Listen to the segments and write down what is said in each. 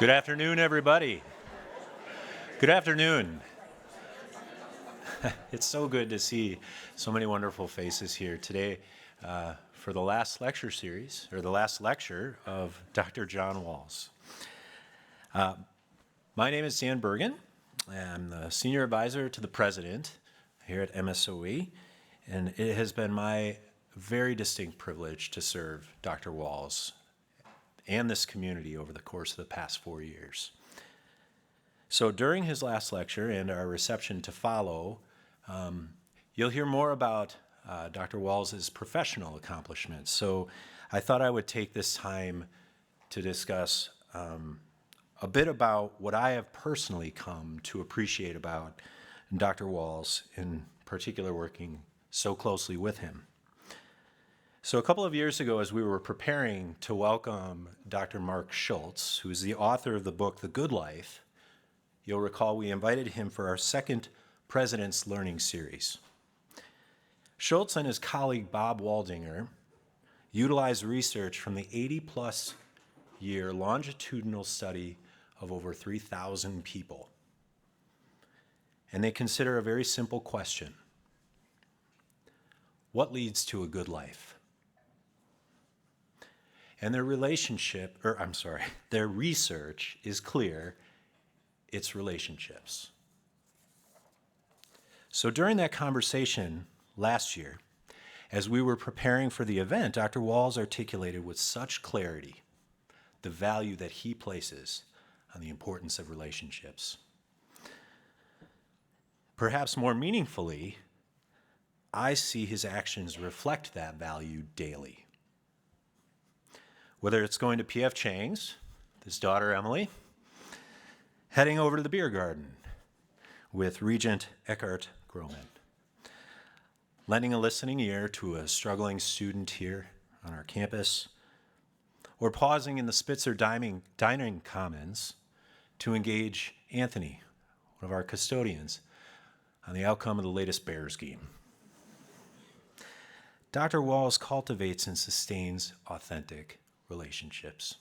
Good afternoon, everybody. Good afternoon. It's so good to see so many wonderful faces here today for the last lecture series, or the last lecture of Dr. John Walls. My name is Dan Bergen. I'm the Senior Advisor to the President here at MSOE, and it has been my very distinct privilege to serve Dr. Walls and this community over the course of the past 4 years. So during his last lecture and our reception to follow, you'll hear more about Dr. Walls' professional accomplishments. So I thought I would take this time to discuss a bit about what I have personally come to appreciate about Dr. Walls, in particular working so closely with him. So a couple of years ago, as we were preparing to welcome Dr. Mark Schultz, who's the author of the book, The Good Life, you'll recall we invited him for our second President's Learning Series. Schultz and his colleague Bob Waldinger utilized research from the 80-plus year longitudinal study of over 3,000 people. And they consider a very simple question: what leads to a good life? And their their research is clear: it's relationships. So during that conversation last year, as we were preparing for the event, Dr. Walls articulated with such clarity the value that he places on the importance of relationships. Perhaps more meaningfully, I see his actions reflect that value daily. Whether it's going to P.F. Chang's, his daughter Emily, heading over to the beer garden with Regent Eckhart Groman, lending a listening ear to a struggling student here on our campus, or pausing in the Spitzer Dining Commons to engage Anthony, one of our custodians, on the outcome of the latest Bears game. Dr. Walls cultivates and sustains authentic relationships.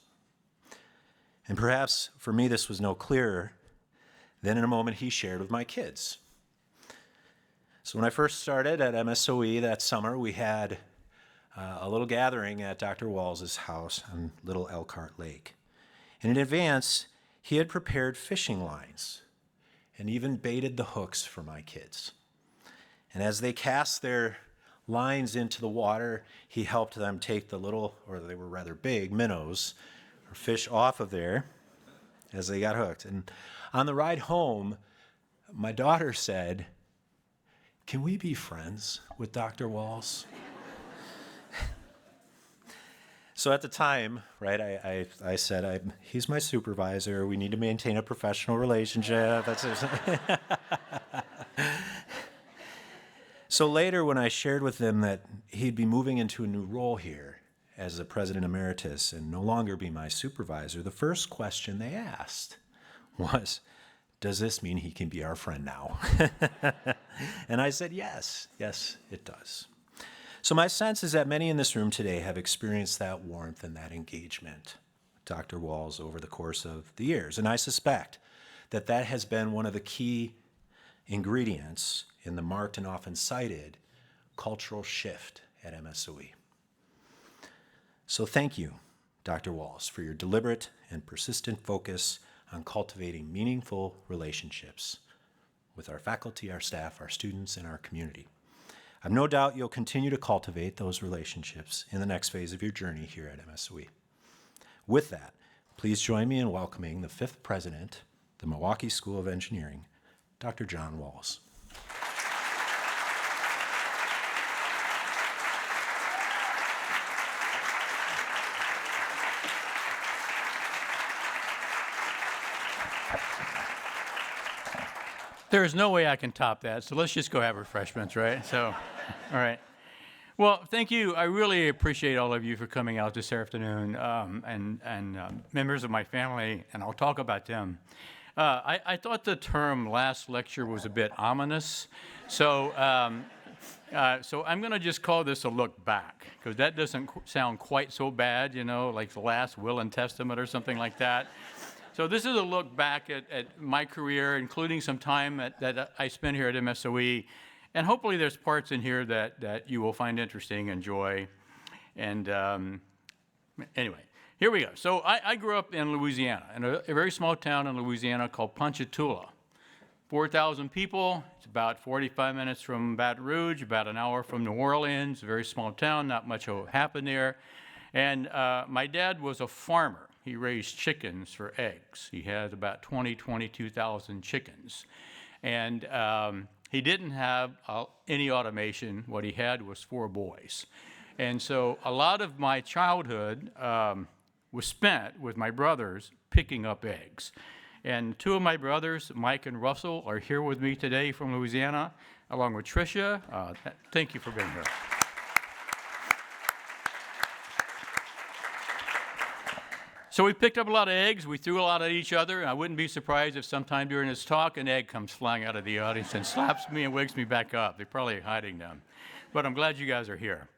And perhaps for me this was no clearer than in a moment he shared with my kids. So when I first started at MSOE that summer, we had a little gathering at Dr. Walls' house on Little Elkhart Lake. And in advance, he had prepared fishing lines and even baited the hooks for my kids. And as they cast their lines into the water, he helped them take the little, or they were rather big, minnows, or fish off of there as they got hooked. And on the ride home, my daughter said, "Can we be friends with Dr. Walls?" So at the time, right, I said, he's my supervisor. We need to maintain a professional relationship. That's it. So later, when I shared with them that he'd be moving into a new role here as the president emeritus and no longer be my supervisor, the first question they asked was, "Does this mean he can be our friend now?" And I said, yes, it does. So my sense is that many in this room today have experienced that warmth and that engagement with Dr. Walls over the course of the years. And I suspect that that has been one of the key ingredients in the marked and often cited cultural shift at MSOE. So thank you, Dr. Walls, for your deliberate and persistent focus on cultivating meaningful relationships with our faculty, our staff, our students, and our community. I've no doubt you'll continue to cultivate those relationships in the next phase of your journey here at MSOE. With that, please join me in welcoming the fifth president, the Milwaukee School of Engineering, Dr. John Walls. There is no way I can top that, so let's just go have refreshments, right? So, all right. Well, thank you. I really appreciate all of you for coming out this afternoon, and members of my family, and I'll talk about them. I thought the term last lecture was a bit ominous, so I'm going to just call this a look back, because that doesn't sound quite so bad, like the last will and testament or something like that. So this is a look back at my career, including some time that I spent here at MSOE. And hopefully there's parts in here that you will find interesting, enjoy. And anyway, here we go. So I grew up in Louisiana, in a very small town in Louisiana called Ponchatoula. 4,000 people. It's about 45 minutes from Baton Rouge, about an hour from New Orleans. A very small town, not much happened there. And my dad was a farmer. He raised chickens for eggs. He had about 22,000 chickens. And he didn't have any automation. What he had was 4 boys. And so a lot of my childhood was spent with my brothers picking up eggs. And 2 of my brothers, Mike and Russell, are here with me today from Louisiana, along with Tricia. Thank you for being here. So we picked up a lot of eggs. We threw a lot at each other. I wouldn't be surprised if sometime during this talk an egg comes flying out of the audience and slaps me and wakes me back up. They're probably hiding them. But I'm glad you guys are here.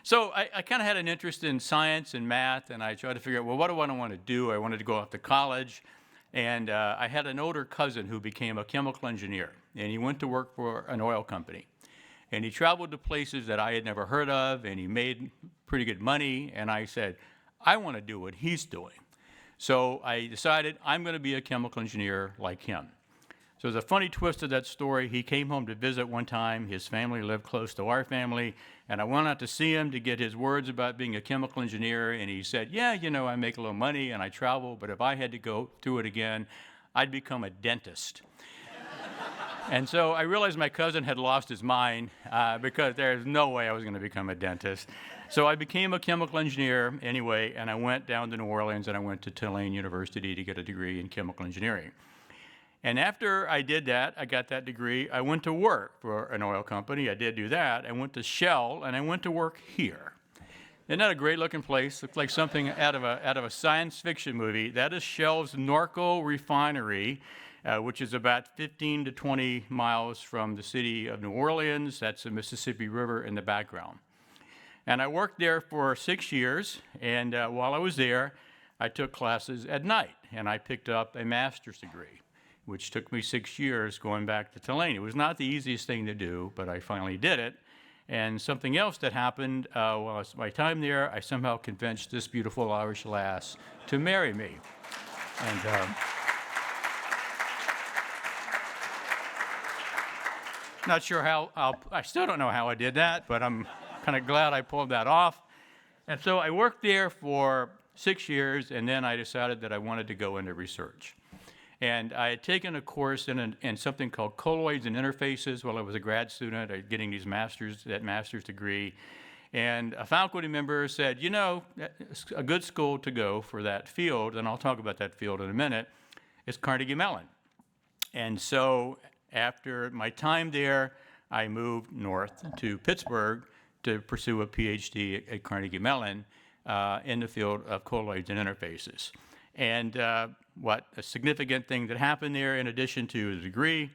So I kind of had an interest in science and math, and I tried to figure out, well, what do I want to do? I wanted to go off to college. And I had an older cousin who became a chemical engineer, and he went to work for an oil company. And he traveled to places that I had never heard of, and he made pretty good money. And I said, I want to do what he's doing. So I decided I'm going to be a chemical engineer like him. So there's a funny twist to that story. He came home to visit one time. His family lived close to our family, and I went out to see him to get his words about being a chemical engineer, and he said, yeah, you know, I make a little money and I travel, but if I had to go through it again, I'd become a dentist. And so I realized my cousin had lost his mind because there's no way I was going to become a dentist. So I became a chemical engineer anyway, and I went down to New Orleans and I went to Tulane University to get a degree in chemical engineering. And after I did that, I got that degree, I went to work for an oil company. I did do that. I went to Shell, and I went to work here. Isn't that a great-looking place? Looks like something out of a science fiction movie. That is Shell's Norco refinery, which is about 15 to 20 miles from the city of New Orleans. That's the Mississippi River in the background. And I worked there for 6 years, and while I was there, I took classes at night, and I picked up a master's degree, which took me 6 years going back to Tulane. It was not the easiest thing to do, but I finally did it. And something else that happened while my time there, I somehow convinced this beautiful Irish lass to marry me. And not sure how, I still don't know how I did that, but I'm kind of glad I pulled that off. And so I worked there for 6 years, and then I decided that I wanted to go into research. And I had taken a course in something called colloids and interfaces while I was a grad student, getting that master's degree. And a faculty member said, you know, a good school to go for that field, and I'll talk about that field in a minute, is Carnegie Mellon. And so after my time there, I moved north to Pittsburgh to pursue a PhD at Carnegie Mellon in the field of colloids and interfaces. And what a significant thing that happened there, in addition to the degree,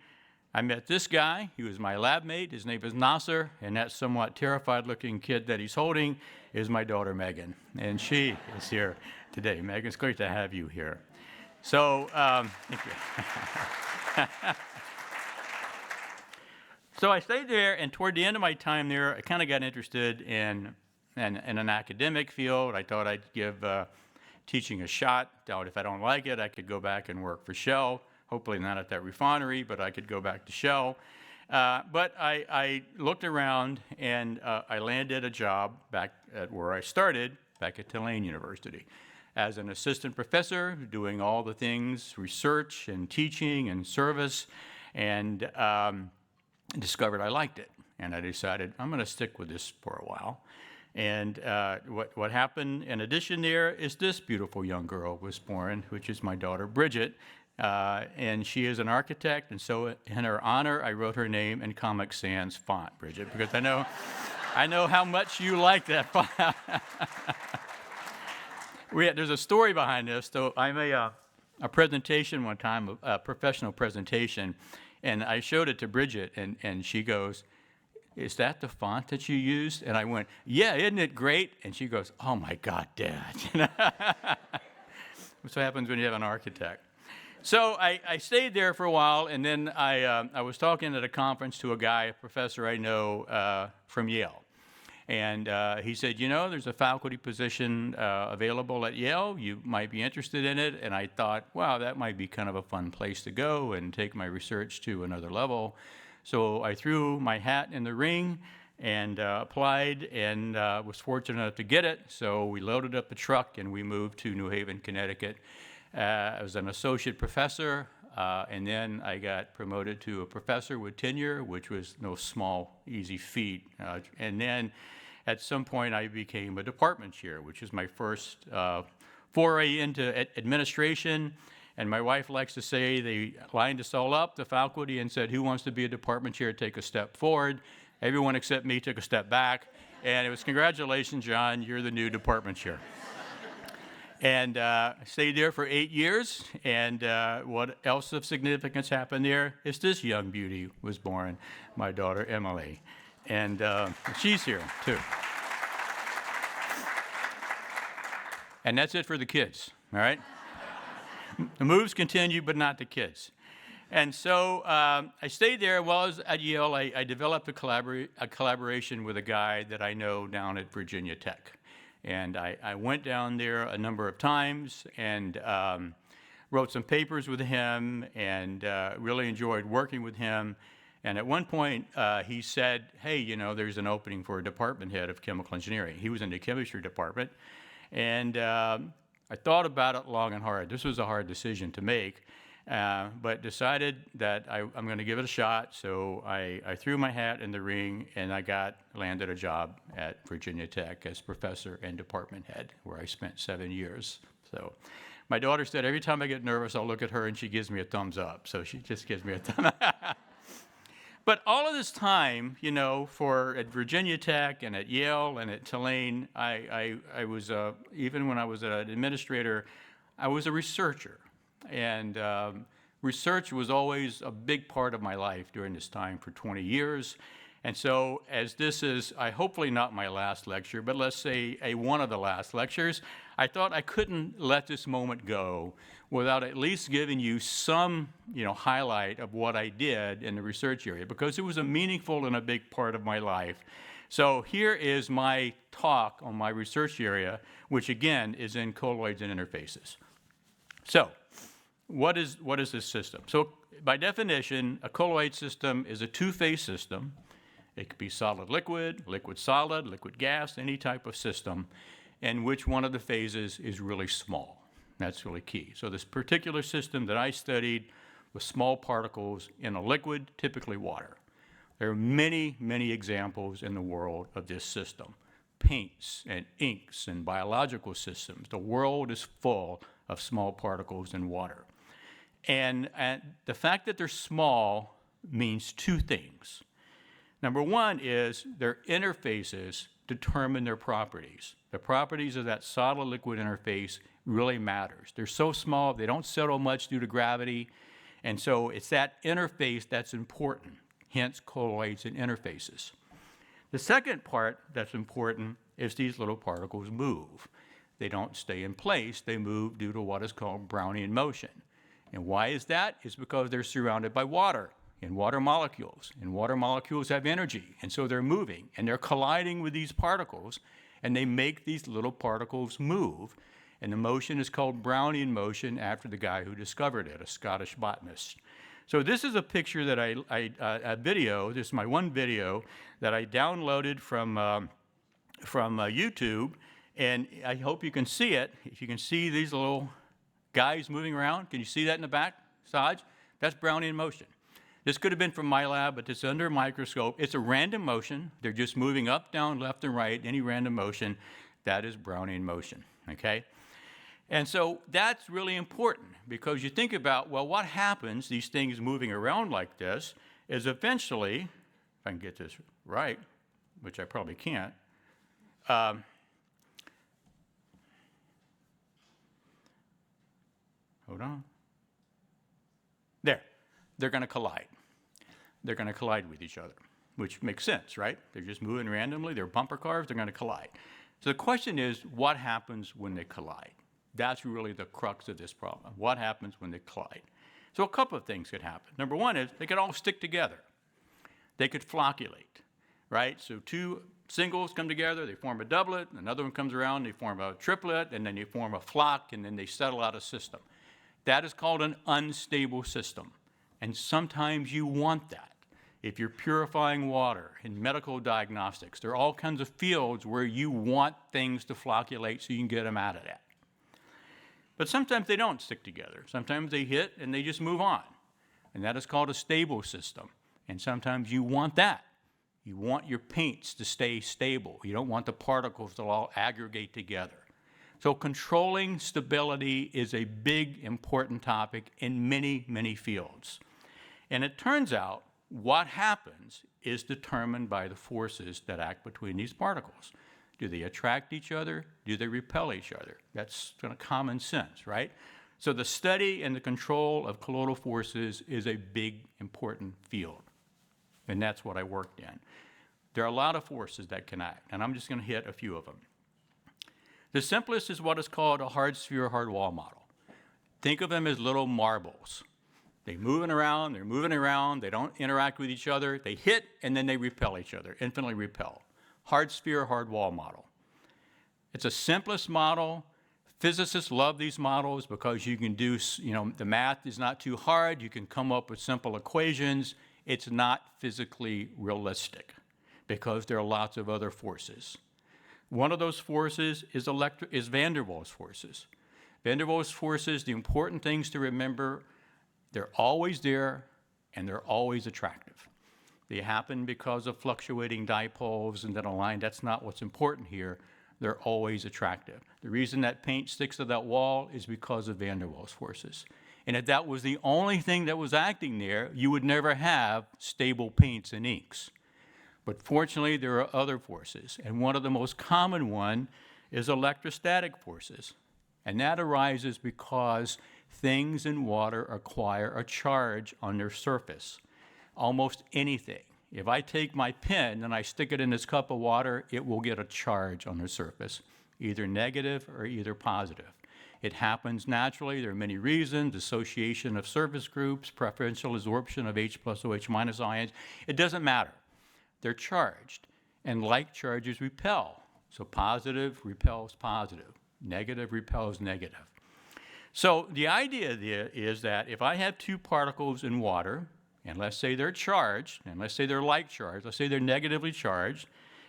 I met this guy. He was my lab mate. His name is Nasser, and that somewhat terrified-looking kid that he's holding is my daughter, Megan. And she is here today. Megan, it's great to have you here. So, thank you. So I stayed there, and toward the end of my time there, I kind of got interested in an academic field. I thought I'd give teaching a shot. Thought if I don't like it, I could go back and work for Shell. Hopefully not at that refinery, but I could go back to Shell. But I looked around, and I landed a job back at where I started, back at Tulane University, as an assistant professor, doing all the things, research and teaching and service, and discovered I liked it. And I decided I'm going to stick with this for a while. And what happened in addition there is this beautiful young girl was born, which is my daughter, Bridget. And she is an architect, and so in her honor, I wrote her name in Comic Sans font, Bridget, because I know how much you like that font. There's a story behind this. So I made a presentation one time, a professional presentation, and I showed it to Bridget, and she goes, "Is that the font that you used?" And I went, "Yeah, isn't it great?" And she goes, "Oh my God, Dad." That's what happens when you have an architect. So I stayed there for a while, and then I was talking at a conference to a guy, a professor I know from Yale. And he said, you know, there's a faculty position available at Yale. You might be interested in it. And I thought, wow, that might be kind of a fun place to go and take my research to another level. So I threw my hat in the ring and applied and was fortunate enough to get it. So we loaded up the truck and we moved to New Haven, Connecticut. I was an associate professor, and then I got promoted to a professor with tenure, which was no small, easy feat. And then at some point I became a department chair, which is my first foray into administration. And my wife likes to say they lined us all up, the faculty, and said, who wants to be a department chair, take a step forward. Everyone except me took a step back. And it was, congratulations, John, you're the new department chair. And I stayed there for 8 years, and what else of significance happened there is this young beauty was born, my daughter Emily, and she's here too. And that's it for the kids, all right? The moves continue, but not the kids. And so I stayed there. While I was at Yale, I developed a collaboration with a guy that I know down at Virginia Tech. And I went down there a number of times and wrote some papers with him and really enjoyed working with him. And at one point, he said, hey, you know, there's an opening for a department head of chemical engineering. He was in the chemistry department. And I thought about it long and hard. This was a hard decision to make, but decided that I'm going to give it a shot. So I threw my hat in the ring, and I landed a job at Virginia Tech as professor and department head, where I spent 7 years. So my daughter said every time I get nervous, I'll look at her, and she gives me a thumbs up. So she just gives me a thumb up. But all of this time, you know, at Virginia Tech and at Yale and at Tulane, I was, even when I was an administrator, I was a researcher. And research was always a big part of my life during this time for 20 years. And so as this is, hopefully not my last lecture, but let's say one of the last lectures, I thought I couldn't let this moment go without at least giving you some, you know, highlight of what I did in the research area, because it was a meaningful and a big part of my life. So here is my talk on my research area, which again is in colloids and interfaces. So what is this system? So by definition, a colloid system is a two-phase system. It could be solid-liquid, liquid-solid, liquid-gas, any type of system, in which one of the phases is really small. That's really key. So this particular system that I studied was small particles in a liquid, typically water. There are many, many examples in the world of this system. Paints and inks and biological systems. The world is full of small particles in water. And the fact that they're small means two things. Number one is their interfaces determine their properties. The properties of that solid-liquid interface really matters. They're so small, they don't settle much due to gravity, and so it's that interface that's important, hence colloids and interfaces. The second part that's important is these little particles move. They don't stay in place, they move due to what is called Brownian motion. And why is that? It's because they're surrounded by water and water molecules. And water molecules have energy, and so they're moving, and they're colliding with these particles, and they make these little particles move. And the motion is called Brownian motion after the guy who discovered it, a Scottish botanist. So this is a picture that a video, this is my one video that I downloaded from YouTube, and I hope you can see it. If you can see these little guys moving around, can you see that in the back, Saj? That's Brownian motion. This could have been from my lab, but it's under a microscope. It's a random motion. They're just moving up, down, left, and right, any random motion. That is Brownian motion, okay? And so that's really important because you think about, well, what happens, these things moving around like this, is eventually, if I can get this right, which I probably can't, hold on. There, they're going to collide. They're going to collide with each other, which makes sense, right? They're just moving randomly. They're bumper cars. They're going to collide. So the question is, what happens when they collide? That's really the crux of this problem. What happens when they collide? So a couple of things could happen. Number one is they could all stick together. They could flocculate, right? So two singles come together, they form a doublet, another one comes around, they form a triplet, and then they form a flock, and then they settle out a system. That is called an unstable system. And sometimes you want that. If you're purifying water in medical diagnostics, there are all kinds of fields where you want things to flocculate so you can get them out of that. But sometimes they don't stick together. Sometimes they hit and they just move on. And that is called a stable system. And sometimes you want that. You want your paints to stay stable. You don't want the particles to all aggregate together. So controlling stability is a big, important topic in many, many fields. And it turns out what happens is determined by the forces that act between these particles. Do they attract each other? Do they repel each other? That's kind of common sense, right? So the study and the control of colloidal forces is a big, important field. And that's what I worked in. There are a lot of forces that can act, and I'm just going to hit a few of them. The simplest is what is called a hard sphere, hard wall model. Think of them as little marbles. They're moving around, they don't interact with each other, they hit, and then they repel each other, infinitely repel. Hard sphere, hard wall model. It's a simplest model. Physicists love these models because you can do, the math is not too hard, you can come up with simple equations. It's not physically realistic because there are lots of other forces. One of those forces is van der Waals forces. Van der Waals forces, the important things to remember, they're always there and they're always attractive. They happen because of fluctuating dipoles and then a line. That's not what's important here. They're always attractive. The reason that paint sticks to that wall is because of van der Waals forces. And if that was the only thing that was acting there, you would never have stable paints and inks. But fortunately, there are other forces. And one of the most common one is electrostatic forces. And that arises because things in water acquire a charge on their surface. Almost anything. If I take my pen and I stick it in this cup of water, it will get a charge on the surface, either negative or either positive. It happens naturally. There are many reasons: association of surface groups, preferential absorption of H plus OH minus ions. It doesn't matter. They're charged, and like charges repel. So positive repels positive. Negative repels negative. So the idea there is that if I have two particles in water, and let's say they're charged, and let's say they're like charged, let's say they're negatively charged,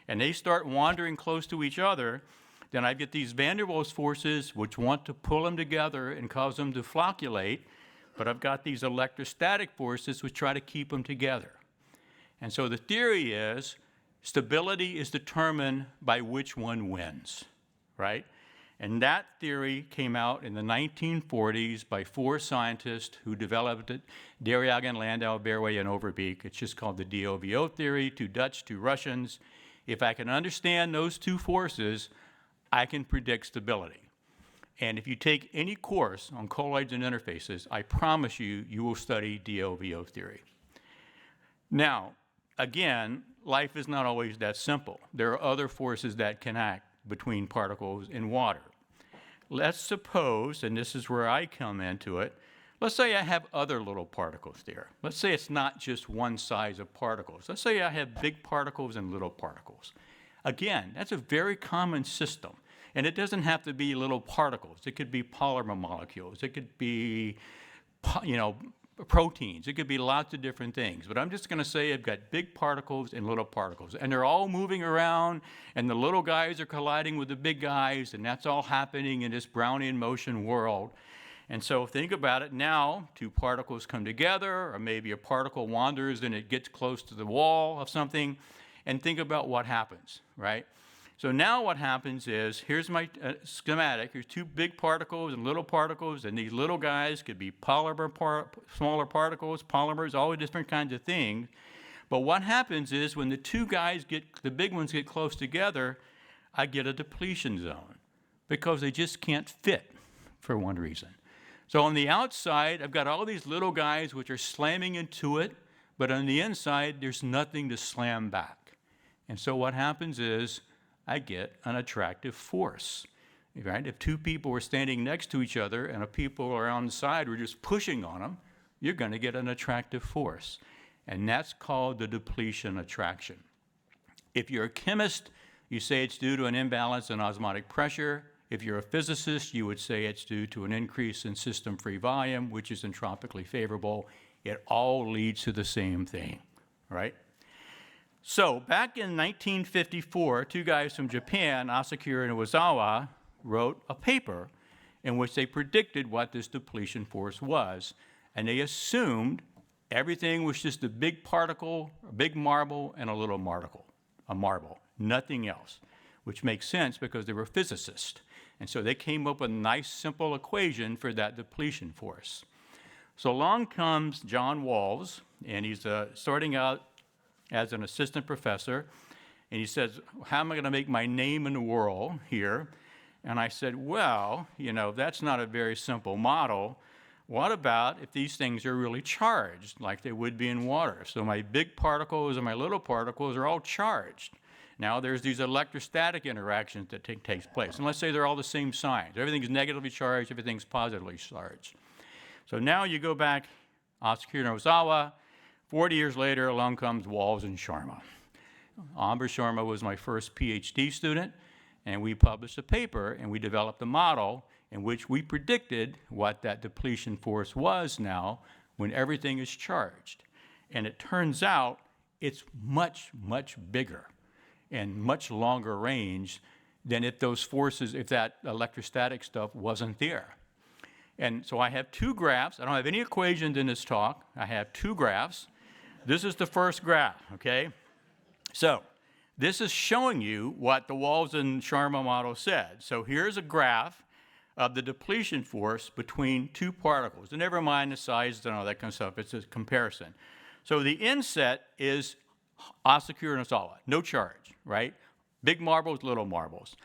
and they start wandering close to each other, then I get these van der Waals forces which want to pull them together and cause them to flocculate, but I've got these electrostatic forces which try to keep them together. And so the theory is stability is determined by which one wins, right? And that theory came out in the 1940s by four scientists who developed it: Daryagan, Landau, Berwey, and Overbeek. It's just called the DOVO theory, two Dutch, two Russians. If I can understand those two forces, I can predict stability. And if you take any course on colloids and interfaces, I promise you, you will study DOVO theory. Now, again, life is not always that simple. There are other forces that can act between particles in water. Let's suppose, and this is where I come into it, let's say I have other little particles there. Let's say it's not just one size of particles. Let's say I have big particles and little particles. Again, that's a very common system. And it doesn't have to be little particles. It could be polymer molecules. It could be, proteins. It could be lots of different things. But I'm just going to say I've got big particles and little particles. And they're all moving around, and the little guys are colliding with the big guys, and that's all happening in this Brownian motion world. And so think about it now. Two particles come together, or maybe a particle wanders and it gets close to the wall of something, and think about what happens, right? So now what happens is, here's my schematic. Here's two big particles and little particles, and these little guys could be smaller particles, polymers, all the different kinds of things. But what happens is when the two guys the big ones get close together, I get a depletion zone because they just can't fit for one reason. So on the outside, I've got all these little guys which are slamming into it, but on the inside, there's nothing to slam back. And so what happens is, I get an attractive force. right? If two people were standing next to each other and people around the side were just pushing on them, you're going to get an attractive force. And that's called the depletion attraction. If you're a chemist, you say it's due to an imbalance in osmotic pressure. If you're a physicist, you would say it's due to an increase in system free volume, which is entropically favorable. It all leads to the same thing, right? So back in 1954, two guys from Japan, Asakura and Iwasawa, wrote a paper in which they predicted what this depletion force was. And they assumed everything was just a big particle, a big marble, and a little marble, nothing else, which makes sense because they were physicists. And so they came up with a nice, simple equation for that depletion force. So along comes John Walls, and he's starting out as an assistant professor, and he says, how am I going to make my name in the world here? And I said, well, that's not a very simple model. What about if these things are really charged, like they would be in water? So my big particles and my little particles are all charged. Now there's these electrostatic interactions that takes place. And let's say they're all the same signs. Everything's negatively charged, everything's positively charged. So now you go back, Asakura and Iwasawa, 40 years later, along comes Walls and Sharma. Amber Sharma was my first PhD student, and we published a paper, and we developed a model in which we predicted what that depletion force was now when everything is charged. And it turns out it's much, much bigger and much longer range than if those forces, if that electrostatic stuff wasn't there. And so I have two graphs. I don't have any equations in this talk. I have two graphs. This is the first graph, okay? So this is showing you what the Walls and Sharma model said. So here's a graph of the depletion force between two particles. And never mind the size and all that kind of stuff. It's a comparison. So the inset is Asakura and Iwasawa, no charge, right? Big marbles, little marbles.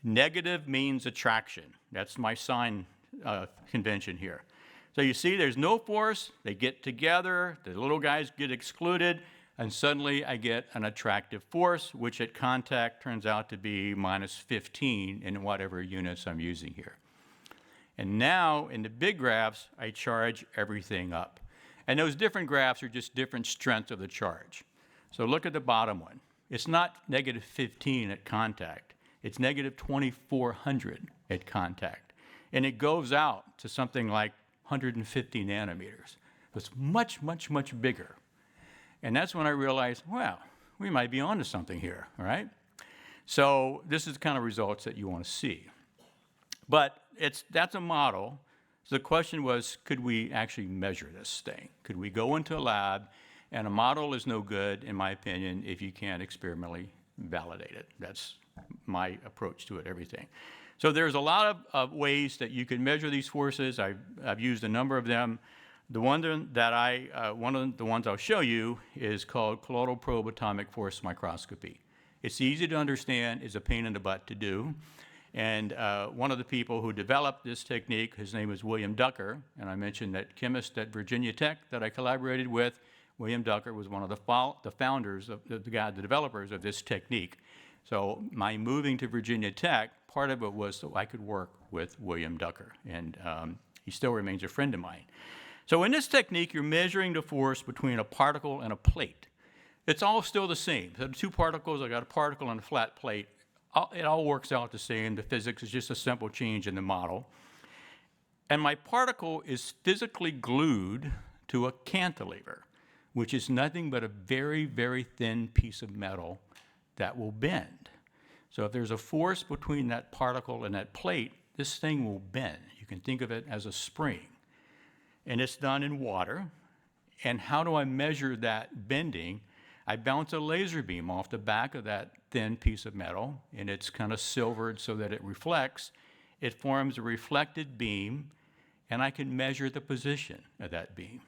Negative means attraction. That's my sign convention here. So you see there's no force, they get together, the little guys get excluded, and suddenly I get an attractive force, which at contact turns out to be minus 15 in whatever units I'm using here. And now in the big graphs, I charge everything up. And those different graphs are just different strengths of the charge. So look at the bottom one. It's not negative 15 at contact. It's negative 2400 at contact. And it goes out to something like 150 nanometers. It's much, much, much bigger. And that's when I realized, well, we might be onto something here, right? So this is the kind of results that you want to see. But that's a model. So the question was, could we actually measure this thing? Could we go into a lab? And a model is no good, in my opinion, if you can't experimentally validate it. That's my approach to it, everything. So there's a lot of ways that you can measure these forces. I've used a number of them. The one that one of the ones I'll show you is called colloidal probe atomic force microscopy. It's easy to understand, it's a pain in the butt to do. And one of the people who developed this technique, his name is William Ducker, and I mentioned that chemist at Virginia Tech that I collaborated with, William Ducker was one of the founders, the developers of this technique. So my moving to Virginia Tech, part of it was so I could work with William Ducker, and he still remains a friend of mine. So in this technique, you're measuring the force between a particle and a plate. It's all still the same. So the two particles, I got a particle and a flat plate. It all works out the same. The physics is just a simple change in the model. And my particle is physically glued to a cantilever, which is nothing but a very, very thin piece of metal that will bend. So if there's a force between that particle and that plate, this thing will bend. You can think of it as a spring. And it's done in water. And how do I measure that bending? I bounce a laser beam off the back of that thin piece of metal, and it's kind of silvered so that it reflects. It forms a reflected beam, and I can measure the position of that beam.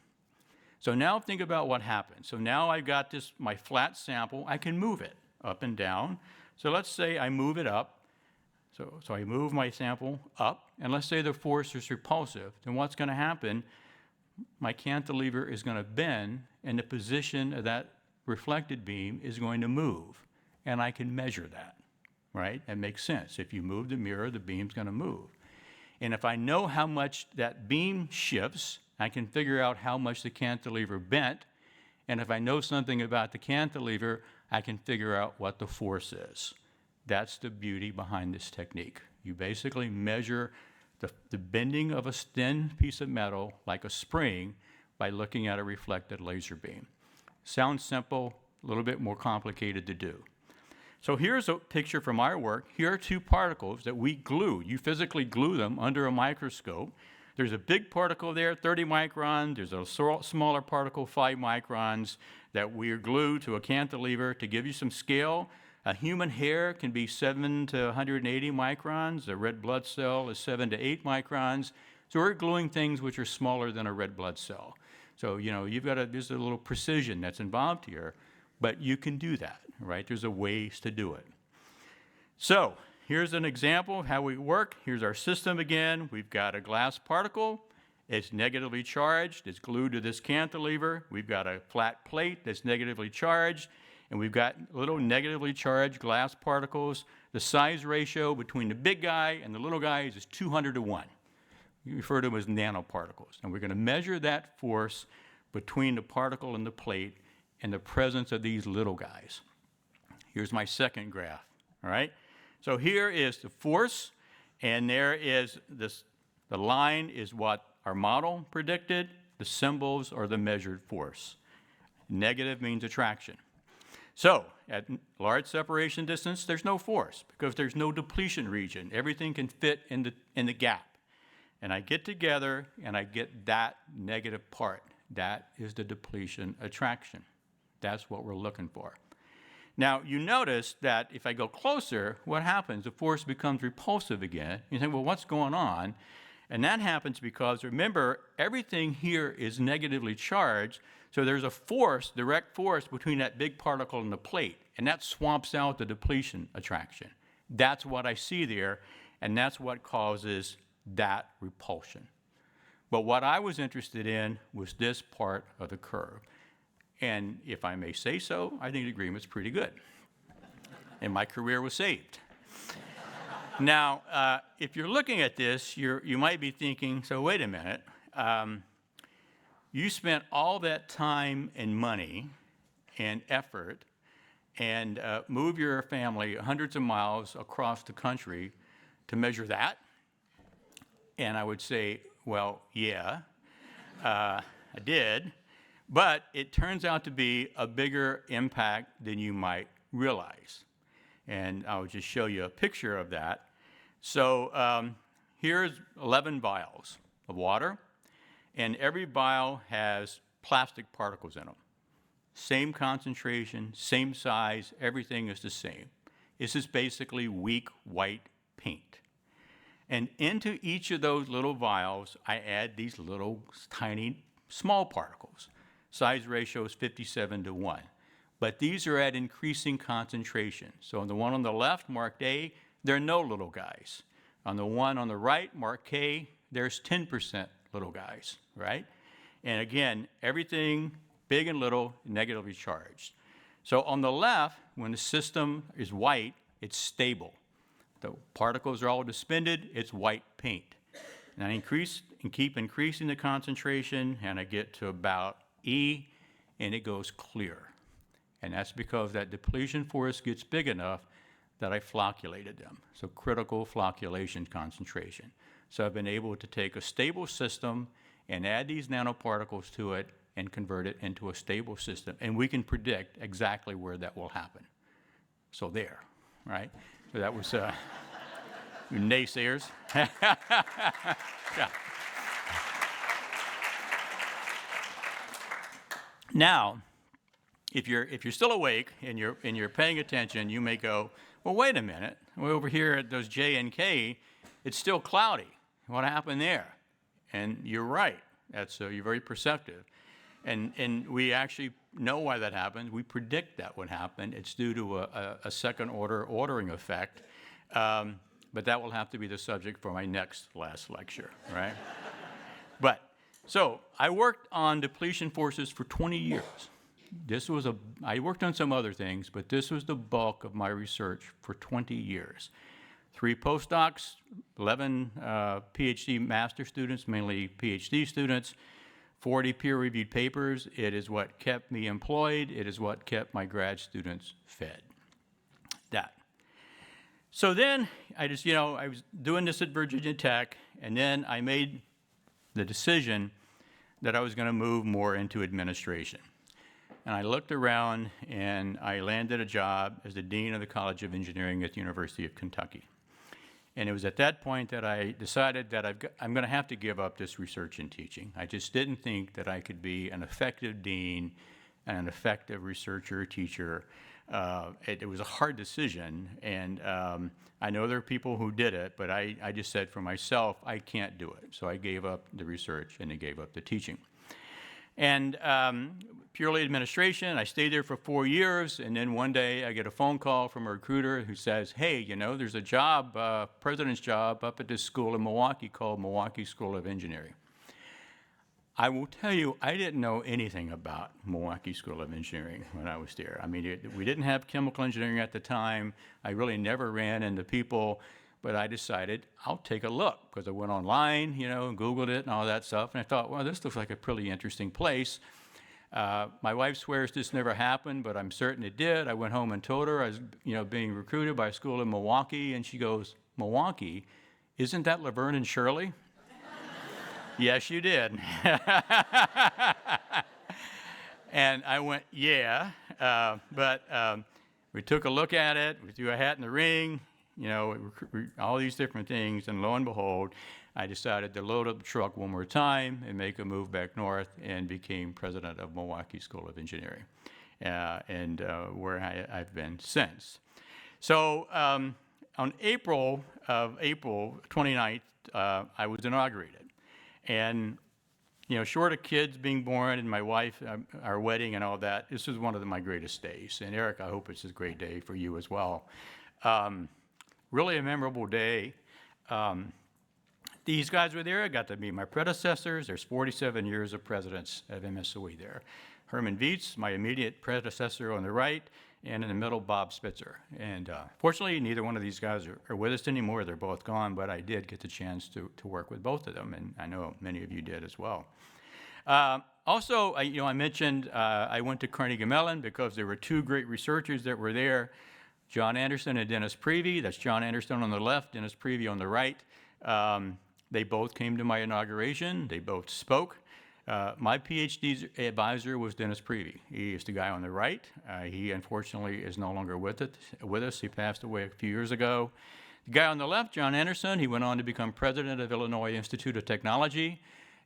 So now think about what happens. So now I've got my flat sample. I can move it up and down. So let's say I move it up. So I move my sample up, and let's say the force is repulsive. Then what's going to happen? My cantilever is going to bend, and the position of that reflected beam is going to move, and I can measure that. right? It makes sense. If you move the mirror, the beam's going to move. And if I know how much that beam shifts, I can figure out how much the cantilever bent. And if I know something about the cantilever, I can figure out what the force is. That's the beauty behind this technique. You basically measure the bending of a thin piece of metal, like a spring, by looking at a reflected laser beam. Sounds simple, a little bit more complicated to do. So here's a picture from our work. Here are two particles that we glue. You physically glue them under a microscope. There's a big particle there, 30 microns. There's a smaller particle, 5 microns, that we glue to a cantilever to give you some scale. A human hair can be 7 to 180 microns. A red blood cell is 7 to 8 microns. So we're gluing things which are smaller than a red blood cell. So, there's a little precision that's involved here, but you can do that, right? There's a ways to do it. So here's an example of how we work. Here's our system again. We've got a glass particle. It's negatively charged. It's glued to this cantilever. We've got a flat plate that's negatively charged, and we've got little negatively charged glass particles. The size ratio between the big guy and the little guy is 200 to 1. We refer to them as nanoparticles. And we're going to measure that force between the particle and the plate in the presence of these little guys. Here's my second graph, all right? So here is the force, and there is this, the line is what our model predicted. The symbols are the measured force. Negative means attraction. So at large separation distance, there's no force because there's no depletion region. Everything can fit in the gap. And I get together and I get that negative part. That is the depletion attraction. That's what we're looking for. Now, you notice that if I go closer, what happens? The force becomes repulsive again. You think, well, what's going on? And that happens because, remember, everything here is negatively charged, so there's a force, direct force, between that big particle and the plate, and that swamps out the depletion attraction. That's what I see there, and that's what causes that repulsion. But what I was interested in was this part of the curve. And if I may say so, I think the agreement's pretty good. And my career was saved. Now, if you're looking at this, you might be thinking, so wait a minute. You spent all that time and money and effort and move your family hundreds of miles across the country to measure that? And I would say, well, yeah, I did. But it turns out to be a bigger impact than you might realize. And I'll just show you a picture of that. So here's 11 vials of water, and every vial has plastic particles in them. Same concentration, same size, everything is the same. This is basically weak white paint. And into each of those little vials, I add these little tiny small particles. Size ratio is 57 to 1. But these are at increasing concentration. So on the one on the left, marked A, there are no little guys. On the one on the right, marked K, there's 10% little guys, right? And again, everything, big and little, negatively charged. So on the left, when the system is white, it's stable. The particles are all suspended, it's white paint. And I increase and keep increasing the concentration, and I get to about E, and it goes clear. And that's because that depletion force gets big enough that I flocculated them. So critical flocculation concentration. So I've been able to take a stable system and add these nanoparticles to it and convert it into a stable system. And we can predict exactly where that will happen. So there, right? So that was naysayers. Yeah. Now, if you're still awake and you're paying attention, you may go, well, wait a minute. We're over here at those J and K, it's still cloudy. What happened there? And you're right. You're very perceptive. And we actually know why that happens. We predict that would happen. It's due to a second order ordering effect. But that will have to be the subject for my last lecture, right? So I worked on depletion forces for 20 years. I worked on some other things, but this was the bulk of my research for 20 years. 3 postdocs, 11 PhD master students, mainly PhD students, 40 peer-reviewed papers. It is what kept me employed. It is what kept my grad students fed. That. So then I was doing this at Virginia Tech, and then I made the decision that I was going to move more into administration. And I looked around, and I landed a job as the Dean of the College of Engineering at the University of Kentucky. And it was at that point that I decided that I'm going to have to give up this research and teaching. I just didn't think that I could be an effective dean and an effective researcher or teacher. It was a hard decision, and I know there are people who did it, but I just said for myself, I can't do it. So I gave up the research and I gave up the teaching. And purely administration, I stayed there for 4 years, and then one day I get a phone call from a recruiter who says, hey, there's a job, president's job up at this school in Milwaukee called Milwaukee School of Engineering. I will tell you, I didn't know anything about Milwaukee School of Engineering when I was there. I mean, we didn't have chemical engineering at the time. I really never ran into people, but I decided I'll take a look because I went online, Googled it and all that stuff, and I thought, well, this looks like a pretty interesting place. My wife swears this never happened, but I'm certain it did. I went home and told her I was, being recruited by a school in Milwaukee, and she goes, Milwaukee? Isn't that Laverne and Shirley? Yes, you did. And I went, yeah, but we took a look at it, we threw a hat in the ring, all these different things, and lo and behold, I decided to load up the truck one more time and make a move back north and became president of Milwaukee School of Engineering, and where I've been since. So on April 29th, I was inaugurated. And, short of kids being born and my wife, our wedding and all that, this was one of my greatest days. And Eric, I hope it's a great day for you as well. Really a memorable day. These guys were there. I got to meet my predecessors. There's 47 years of presidents of MSOE there. Herman Vietz, my immediate predecessor on the right, and in the middle, Bob Spitzer. And fortunately, neither one of these guys are with us anymore. They're both gone, but I did get the chance to work with both of them, and I know many of you did as well. Also, I mentioned I went to Carnegie Mellon because there were 2 great researchers that were there, John Anderson and Dennis Prevey. That's John Anderson on the left, Dennis Prevey on the right. They both came to my inauguration. They both spoke. My PhD advisor was Dennis Prevey. He is the guy on the right. He unfortunately is no longer with us. He passed away a few years ago. The guy on the left, John Anderson, he went on to become president of Illinois Institute of Technology.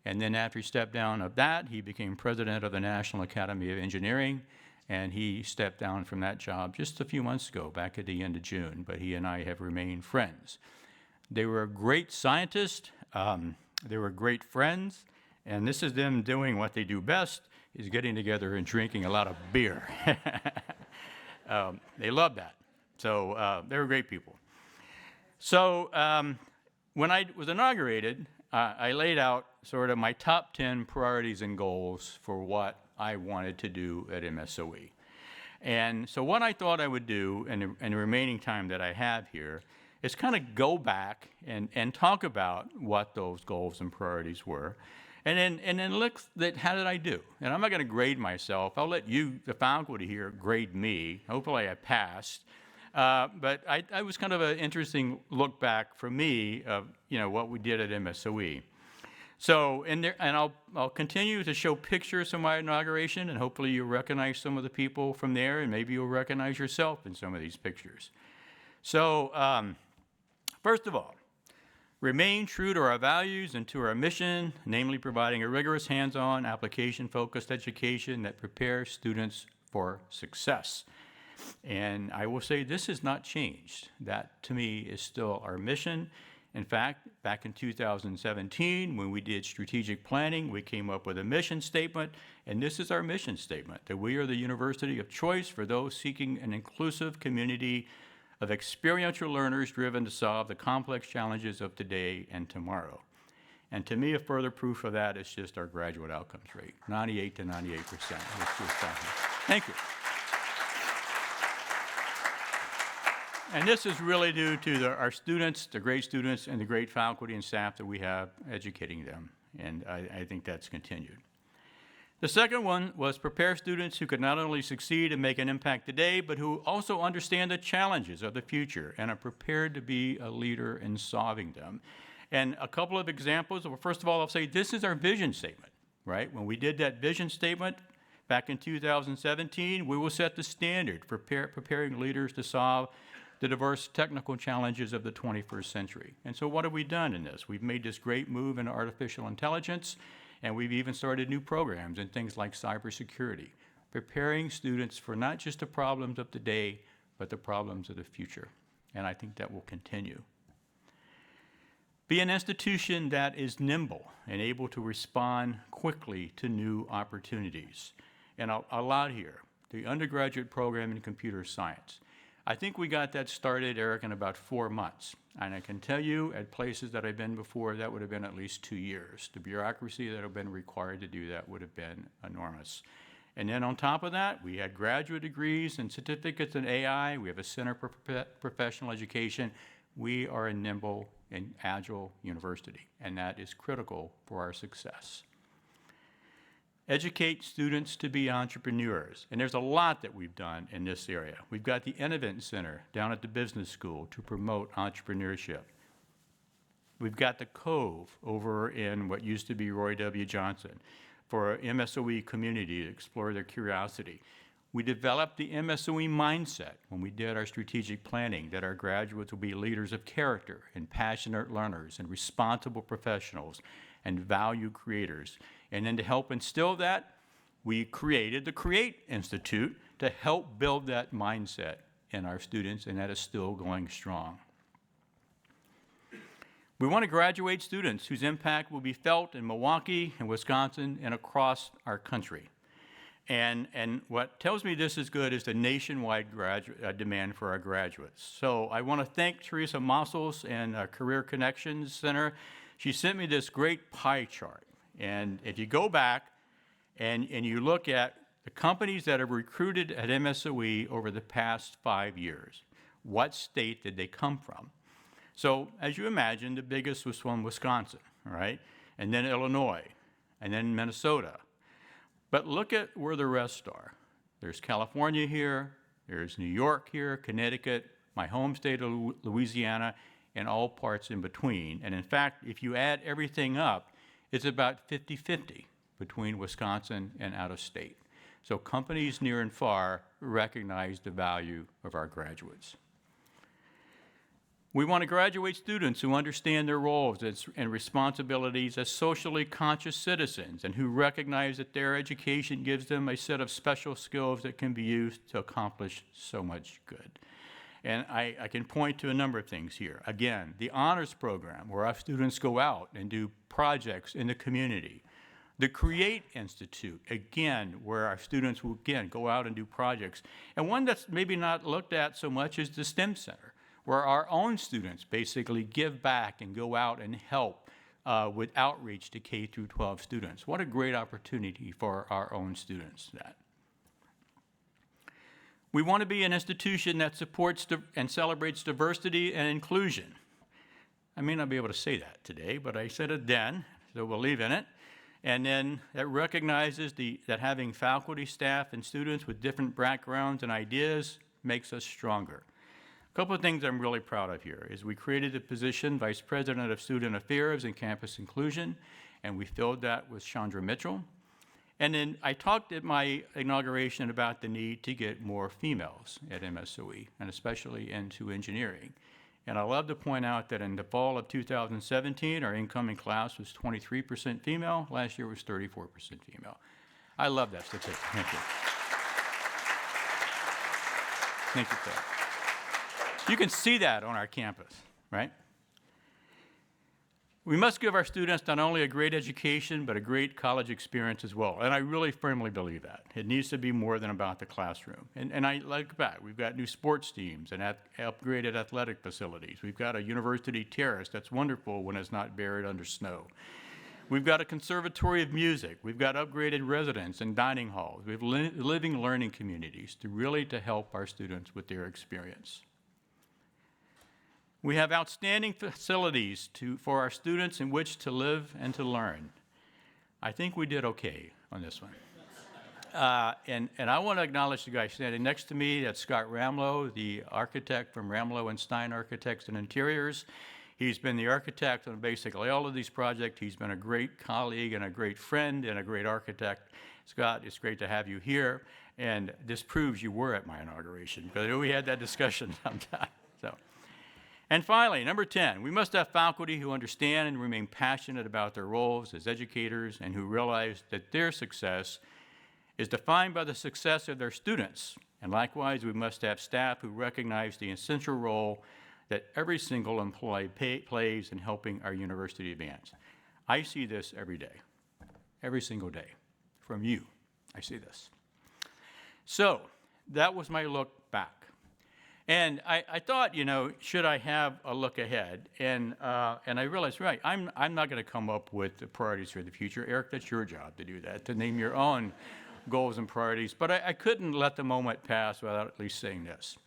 And then after he stepped down of that, he became president of the National Academy of Engineering. And he stepped down from that job just a few months ago, back at the end of June. But he and I have remained friends. They were great scientists. They were great friends. And this is them doing what they do best, is getting together and drinking a lot of beer. They love that. So they were great people. So when I was inaugurated, I laid out sort of my top 10 priorities and goals for what I wanted to do at MSOE. And so what I thought I would do in the remaining time that I have here is kind of go back and talk about what those goals and priorities were. And then look at how did I do? And I'm not going to grade myself. I'll let you, the faculty here, grade me. Hopefully I passed. But I was kind of an interesting look back for me of what we did at MSOE. So and I'll continue to show pictures of my inauguration, and hopefully you'll recognize some of the people from there, and maybe you'll recognize yourself in some of these pictures. So first of all, remain true to our values and to our mission, namely providing a rigorous hands-on, application-focused education that prepares students for success. And I will say this has not changed. That, to me, is still our mission. In fact, back in 2017, when we did strategic planning, we came up with a mission statement, and this is our mission statement, that we are the university of choice for those seeking an inclusive community of experiential learners driven to solve the complex challenges of today and tomorrow. And to me, a further proof of that is just our graduate outcomes rate, 98 to 98%. It's just Thank you. And this is really due to our students, the great students, and the great faculty and staff that we have educating them. And I think that's continued. The second one was prepare students who could not only succeed and make an impact today, but who also understand the challenges of the future and are prepared to be a leader in solving them. And a couple of examples. Well, first of all, I'll say this is our vision statement, right? When we did that vision statement back in 2017, we will set the standard for preparing leaders to solve the diverse technical challenges of the 21st century. And so what have we done in this? We've made this great move in artificial intelligence, and we've even started new programs in things like cybersecurity, preparing students for not just the problems of today, but the problems of the future. And I think that will continue. Be an institution that is nimble and able to respond quickly to new opportunities. And I'll out here, the undergraduate program in computer science. I think we got that started, Eric, in about 4 months. And I can tell you, at places that I've been before, that would have been at least 2 years. The bureaucracy that would have been required to do that would have been enormous. And then on top of that, we had graduate degrees and certificates in AI. We have a Center for Professional Education. We are a nimble and agile university, and that is critical for our success. Educate students to be entrepreneurs. And there's a lot that we've done in this area. We've got the Innovent Center down at the business school to promote entrepreneurship. We've got the Cove over in what used to be Roy W. Johnson for our MSOE community to explore their curiosity. We developed the MSOE mindset when we did our strategic planning, that our graduates will be leaders of character and passionate learners and responsible professionals and value creators. And then to help instill that, we created the CREATE Institute to help build that mindset in our students, and that is still going strong. We want to graduate students whose impact will be felt in Milwaukee and Wisconsin and across our country. And what tells me this is good is the nationwide demand for our graduates. So I want to thank Teresa Mossels and Career Connections Center. She sent me this great pie chart. And if you go back and you look at the companies that have recruited at MSOE over the past 5 years, what state did they come from? So as you imagine, the biggest was from Wisconsin, all right? And then Illinois, and then Minnesota. But look at where the rest are. There's California here, there's New York here, Connecticut, my home state of Louisiana, and all parts in between. And in fact, if you add everything up, it's about 50-50 between Wisconsin and out of state. So companies near and far recognize the value of our graduates. We want to graduate students who understand their roles and responsibilities as socially conscious citizens and who recognize that their education gives them a set of special skills that can be used to accomplish so much good. And I can point to a number of things here. Again, the honors program, where our students go out and do projects in the community. The CREATE Institute, again, where our students will, again, go out and do projects. And one that's maybe not looked at so much is the STEM Center, where our own students basically give back and go out and help with outreach to K through 12 students. What a great opportunity for our own students, that. We want to be an institution that supports and celebrates diversity and inclusion. I may not be able to say that today, but I said it then, so we'll leave in it. And then that recognizes that having faculty, staff, and students with different backgrounds and ideas makes us stronger. A couple of things I'm really proud of here is we created the position Vice President of Student Affairs and Campus Inclusion, and we filled that with Chandra Mitchell. And then I talked at my inauguration about the need to get more females at MSOE, and especially into engineering. And I love to point out that in the fall of 2017, our incoming class was 23% female. Last year was 34% female. I love that statistic. Thank you. Thank you for that. You can see that on our campus, right? We must give our students not only a great education, but a great college experience as well. And I really firmly believe that. It needs to be more than about the classroom. And I like that. We've got new sports teams and upgraded athletic facilities. We've got a university terrace that's wonderful when it's not buried under snow. We've got a conservatory of music. We've got upgraded residence and dining halls. We have living learning communities to help our students with their experience. We have outstanding facilities for our students in which to live and to learn. I think we did okay on this one. And I want to acknowledge the guy standing next to me. That's Scott Ramlow, the architect from Ramlow and Stein Architects and Interiors. He's been the architect on basically all of these projects. He's been a great colleague and a great friend and a great architect. Scott, it's great to have you here. And this proves you were at my inauguration, because we had that discussion sometime. And finally, number 10, we must have faculty who understand and remain passionate about their roles as educators and who realize that their success is defined by the success of their students. And likewise, we must have staff who recognize the essential role that every single employee plays in helping our university advance. I see this every day, every single day. From you, I see this. So that was my look back. And I thought, should I have a look ahead? And I realized, right, I'm not going to come up with the priorities for the future. Eric, that's your job to do that, to name your own goals and priorities. But I couldn't let the moment pass without at least saying this.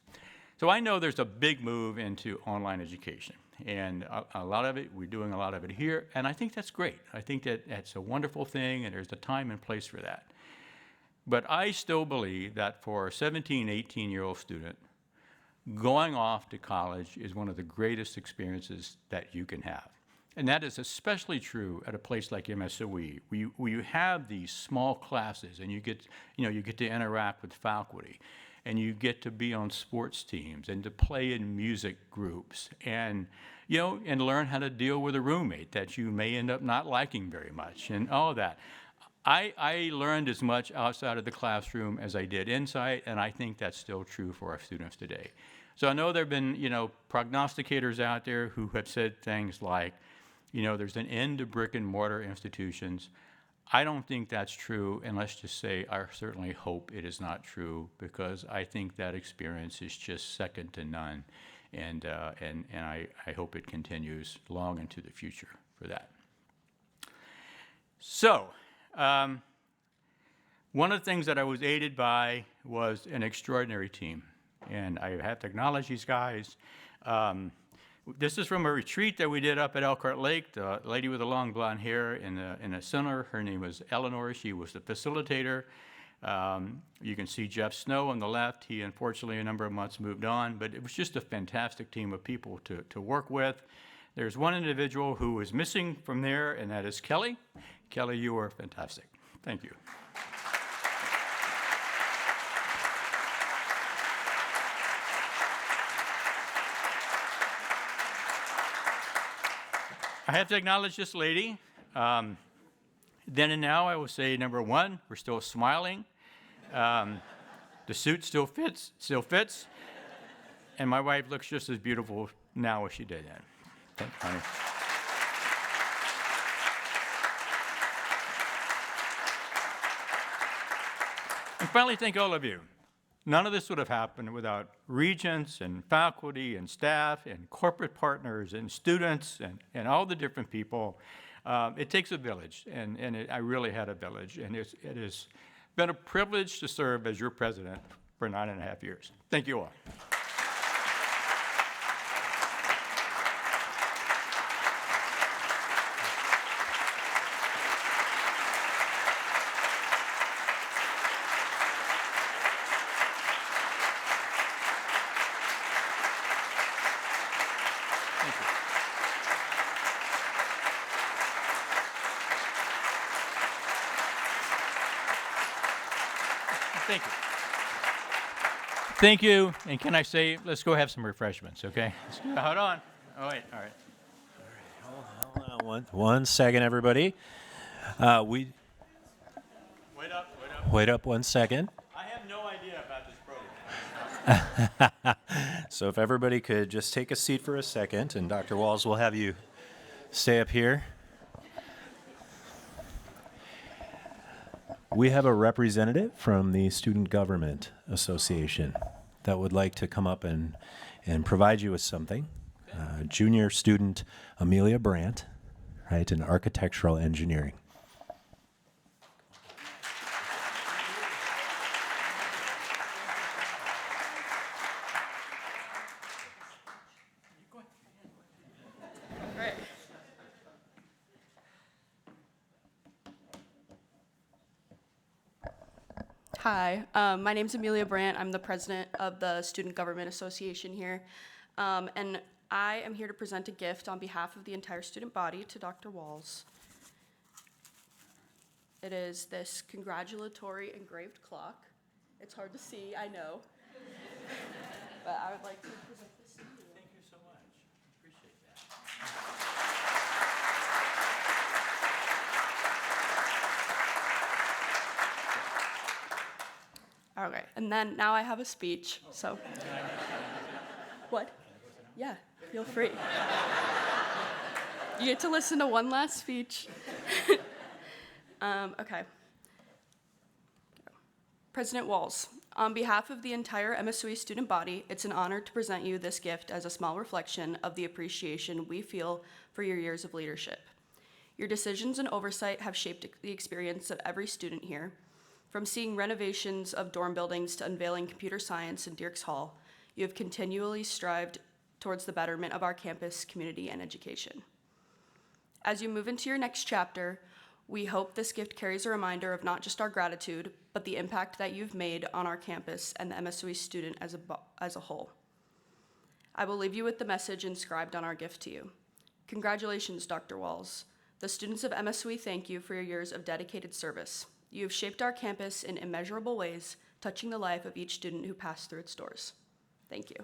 So I know there's a big move into online education. And a lot of it, we're doing a lot of it here. And I think that's great. I think that that's a wonderful thing, and there's a time and place for that. But I still believe that for a 17, 18-year-old student, going off to college is one of the greatest experiences that you can have. And that is especially true at a place like MSOE, where you have these small classes and you get to interact with faculty, and you get to be on sports teams and to play in music groups and learn how to deal with a roommate that you may end up not liking very much and all of that. I learned as much outside of the classroom as I did inside, and I think that's still true for our students today. So I know there have been, prognosticators out there who have said things like, there's an end to brick and mortar institutions. I don't think that's true, and let's just say I certainly hope it is not true, because I think that experience is just second to none, and I hope it continues long into the future for that. So, one of the things that I was aided by was an extraordinary team, and I have to acknowledge these guys. This is from a retreat that we did up at Elkhart Lake. The lady with the long blonde hair in the center, her name was Eleanor. She was the facilitator. You can see Jeff Snow on the left. He, unfortunately, a number of months moved on, but it was just a fantastic team of people to work with. There's one individual who is missing from there, and that is Kelly. Kelly, you were fantastic. Thank you. I have to acknowledge this lady. Then and now, I will say, number one, we're still smiling. The suit still fits, and my wife looks just as beautiful now as she did then. Thank you, honey. And finally, thank all of you. None of this would have happened without regents and faculty and staff and corporate partners and students and all the different people. It takes a village, and I really had a village, and it has been a privilege to serve as your president for 9.5 years. Thank you all. Thank you. Thank you. And can I say, let's go have some refreshments, okay? Hold on. Oh, wait. All right. Hold on one second, everybody. Wait up. Wait up 1 second. I have no idea about this program. So if everybody could just take a seat for a second, and Dr. Walls will have you stay up here. We have a representative from the Student Government Association that would like to come up and provide you with something. Junior student Amelia Brandt. right, in architectural engineering. Right. Hi, my name's Amelia Brandt. I'm the president of the Student Government Association here. And I am here to present a gift on behalf of the entire student body to Dr. Walls. It is this congratulatory engraved clock. It's hard to see, I know. But I would like to present this to you. Thank you so much. Appreciate that. Okay, and then now I have a speech, so. What? Yeah, feel free. You get to listen to one last speech. Okay. President Walls, on behalf of the entire MSOE student body, it's an honor to present you this gift as a small reflection of the appreciation we feel for your years of leadership. Your decisions and oversight have shaped the experience of every student here. From seeing renovations of dorm buildings to unveiling computer science in Dierks Hall, you have continually strived towards the betterment of our campus, community, and education. As you move into your next chapter, we hope this gift carries a reminder of not just our gratitude, but the impact that you've made on our campus and the MSOE student as a whole. I will leave you with the message inscribed on our gift to you. Congratulations, Dr. Walls. The students of MSOE thank you for your years of dedicated service. You have shaped our campus in immeasurable ways, touching the life of each student who passed through its doors. Thank you.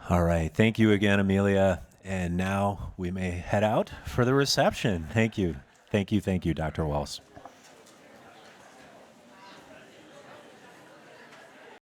All right. Thank you again, Amelia. And now we may head out for the reception. Thank you. Thank you. Thank you, Dr. Walls.